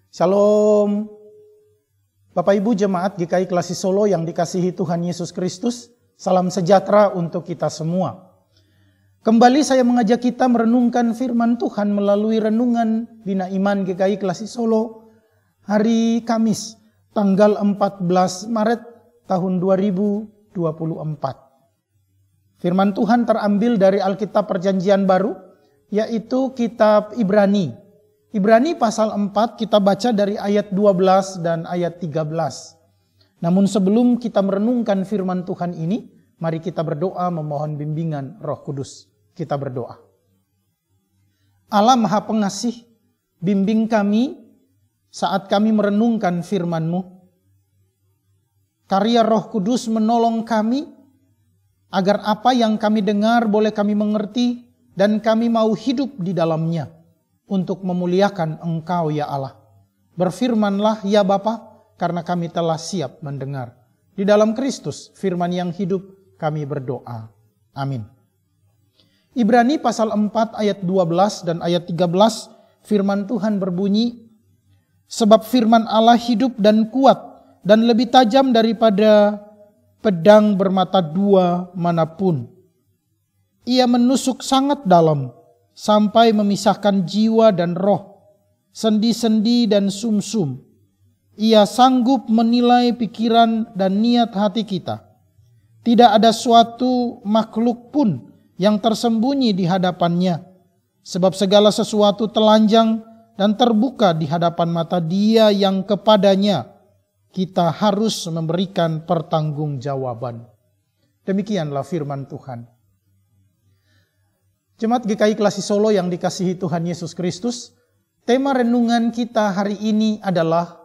Shalom, Bapak Ibu Jemaat GKI Klasi Solo yang dikasihi Tuhan Yesus Kristus. Salam sejahtera untuk kita semua. Kembali saya mengajak kita merenungkan firman Tuhan melalui renungan Bina Iman GKI Klasi Solo hari Kamis tanggal 14 Maret tahun 2024. Firman Tuhan terambil dari Alkitab Perjanjian Baru, yaitu kitab Ibrani. Ibrani pasal 4 kita baca dari ayat 12 dan ayat 13. Namun sebelum kita merenungkan firman Tuhan ini, mari kita berdoa memohon bimbingan Roh Kudus. Kita berdoa. Allah Maha Pengasih, bimbing kami saat kami merenungkan firman-Mu. Karya Roh Kudus menolong kami agar apa yang kami dengar boleh kami mengerti dan kami mau hidup di dalamnya. Untuk memuliakan Engkau ya Allah. Berfirmanlah ya Bapa, karena kami telah siap mendengar. Di dalam Kristus, firman yang hidup, kami berdoa. Amin. Ibrani pasal 4 ayat 12 dan ayat 13, firman Tuhan berbunyi, sebab firman Allah hidup dan kuat, dan lebih tajam daripada pedang bermata dua manapun. Ia menusuk sangat dalam, sampai memisahkan jiwa dan roh, sendi-sendi dan sumsum. Ia sanggup menilai pikiran dan niat hati kita. Tidak ada suatu makhluk pun yang tersembunyi di hadapannya, sebab segala sesuatu telanjang dan terbuka di hadapan mata Dia yang kepadanya kita harus memberikan pertanggungjawaban. Demikianlah firman Tuhan. Jemaat GKI Klasi Solo yang dikasihi Tuhan Yesus Kristus, tema renungan kita hari ini adalah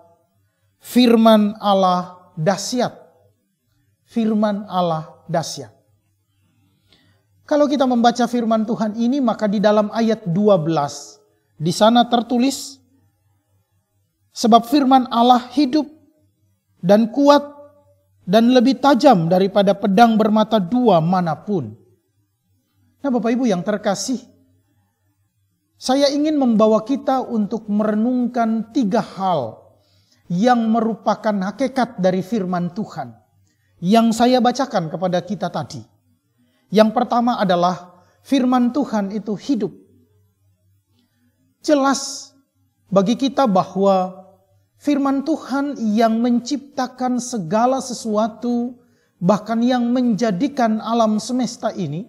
firman Allah dahsyat. Firman Allah dahsyat. Kalau kita membaca firman Tuhan ini, maka di dalam ayat 12, di sana tertulis, sebab firman Allah hidup dan kuat dan lebih tajam daripada pedang bermata dua manapun. Nah Bapak Ibu yang terkasih, saya ingin membawa kita untuk merenungkan 3 hal yang merupakan hakikat dari firman Tuhan yang saya bacakan kepada kita tadi. Yang pertama adalah firman Tuhan itu hidup. Jelas bagi kita bahwa firman Tuhan yang menciptakan segala sesuatu, bahkan yang menjadikan alam semesta ini,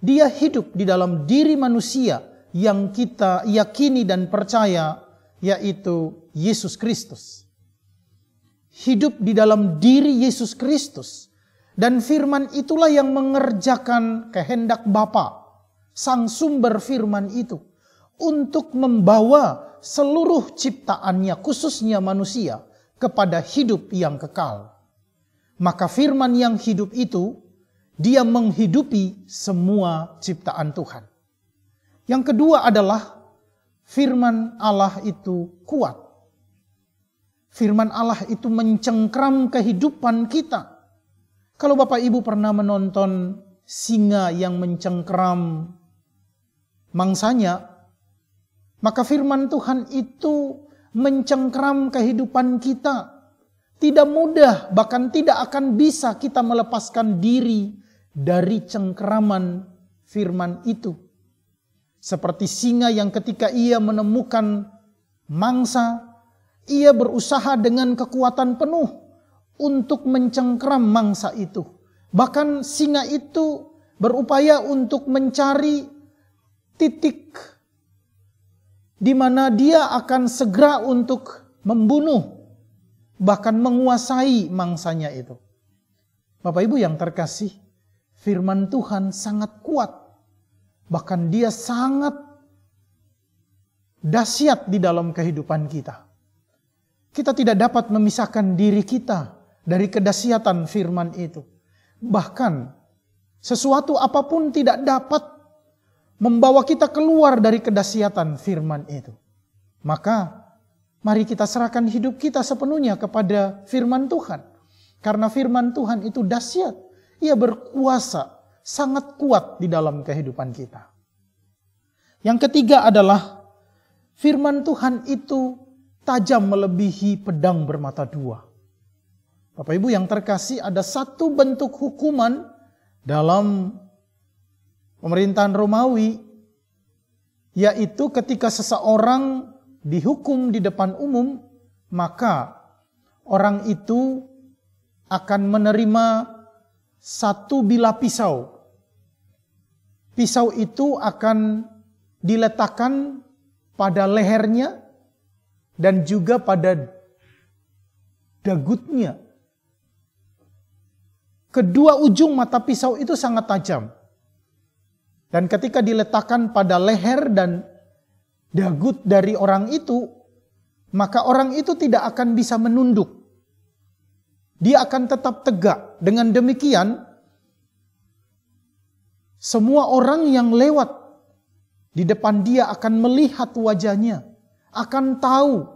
Dia hidup di dalam diri manusia yang kita yakini dan percaya, yaitu Yesus Kristus. Hidup di dalam diri Yesus Kristus. Dan firman itulah yang mengerjakan kehendak Bapa, sang sumber firman itu, untuk membawa seluruh ciptaannya, khususnya manusia, kepada hidup yang kekal. Maka firman yang hidup itu, Dia menghidupi semua ciptaan Tuhan. Yang kedua adalah firman Allah itu kuat. Firman Allah itu mencengkram kehidupan kita. Kalau Bapak Ibu pernah menonton singa yang mencengkram mangsanya, maka firman Tuhan itu mencengkram kehidupan kita. Tidak mudah, bahkan tidak akan bisa kita melepaskan diri dari cengkeraman firman itu. Seperti singa yang ketika ia menemukan mangsa, ia berusaha dengan kekuatan penuh untuk mencengkeram mangsa itu. Bahkan singa itu berupaya untuk mencari titik di mana dia akan segera untuk membunuh, bahkan menguasai mangsanya itu. Bapak Ibu yang terkasih, firman Tuhan sangat kuat. Bahkan dia sangat dahsyat di dalam kehidupan kita. Kita tidak dapat memisahkan diri kita dari kedahsyatan firman itu. Bahkan sesuatu apapun tidak dapat membawa kita keluar dari kedahsyatan firman itu. Maka mari kita serahkan hidup kita sepenuhnya kepada firman Tuhan. Karena firman Tuhan itu dahsyat. Ia berkuasa, sangat kuat di dalam kehidupan kita. Yang ketiga adalah firman Tuhan itu tajam melebihi pedang bermata dua. Bapak Ibu yang terkasih, ada satu bentuk hukuman dalam pemerintahan Romawi, yaitu ketika seseorang dihukum di depan umum, maka orang itu akan menerima satu bilah pisau. Pisau itu akan diletakkan pada lehernya dan juga pada dagutnya. Kedua ujung mata pisau itu sangat tajam. Dan ketika diletakkan pada leher dan dagut dari orang itu, maka orang itu tidak akan bisa menunduk. Dia akan tetap tegak. Dengan demikian, semua orang yang lewat di depan dia akan melihat wajahnya, akan tahu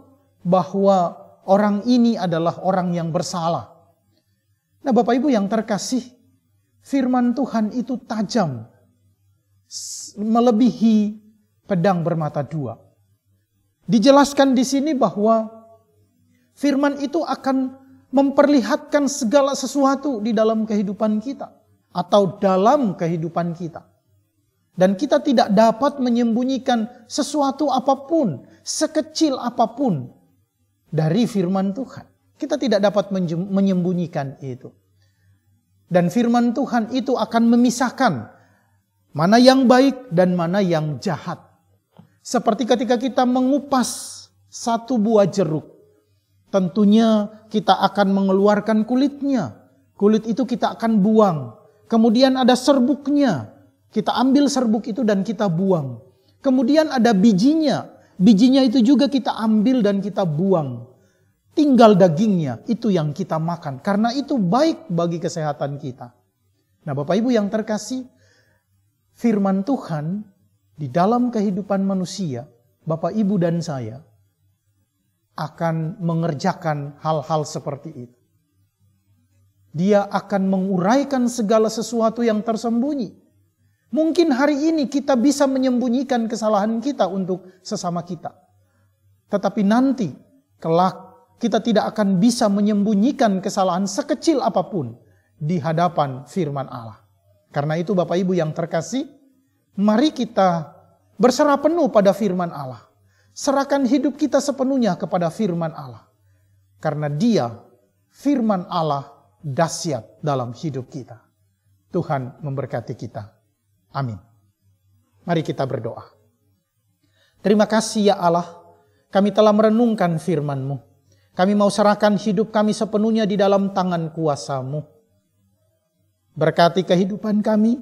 bahwa orang ini adalah orang yang bersalah. Nah, Bapak Ibu yang terkasih, firman Tuhan itu tajam, melebihi pedang bermata dua. Dijelaskan di sini bahwa firman itu akan memperlihatkan segala sesuatu di dalam kehidupan kita atau dalam kehidupan kita. Dan kita tidak dapat menyembunyikan sesuatu apapun, sekecil apapun dari firman Tuhan. Kita tidak dapat menyembunyikan itu. Dan firman Tuhan itu akan memisahkan mana yang baik dan mana yang jahat. Seperti ketika kita mengupas satu buah jeruk. Tentunya kita akan mengeluarkan kulitnya. Kulit itu kita akan buang. Kemudian ada serbuknya. Kita ambil serbuk itu dan kita buang. Kemudian ada bijinya. Bijinya itu juga kita ambil dan kita buang. Tinggal dagingnya, itu yang kita makan. Karena itu baik bagi kesehatan kita. Nah, Bapak Ibu yang terkasih, firman Tuhan di dalam kehidupan manusia, Bapak Ibu dan saya, akan mengerjakan hal-hal seperti itu. Dia akan menguraikan segala sesuatu yang tersembunyi. Mungkin hari ini kita bisa menyembunyikan kesalahan kita untuk sesama kita. Tetapi nanti, kelak, kita tidak akan bisa menyembunyikan kesalahan sekecil apapun di hadapan firman Allah. Karena itu Bapak Ibu yang terkasih, mari kita berserah penuh pada firman Allah. Serahkan hidup kita sepenuhnya kepada firman Allah. Karena dia, firman Allah, dahsyat dalam hidup kita. Tuhan memberkati kita. Amin. Mari kita berdoa. Terima kasih ya Allah, kami telah merenungkan firman-Mu. Kami mau serahkan hidup kami sepenuhnya di dalam tangan kuasa-Mu. Berkati kehidupan kami,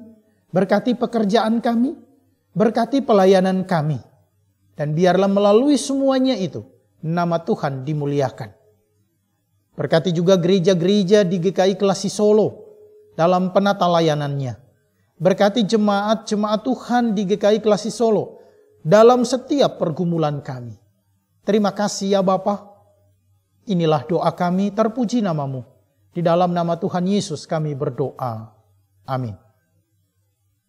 berkati pekerjaan kami, berkati pelayanan kami. Dan biarlah melalui semuanya itu, nama Tuhan dimuliakan. Berkati juga gereja-gereja di GKI Klasi Solo dalam penata layanannya. Berkati jemaat-jemaat Tuhan di GKI Klasi Solo dalam setiap pergumulan kami. Terima kasih ya Bapa. Inilah doa kami, terpuji nama-Mu. Di dalam nama Tuhan Yesus kami berdoa. Amin.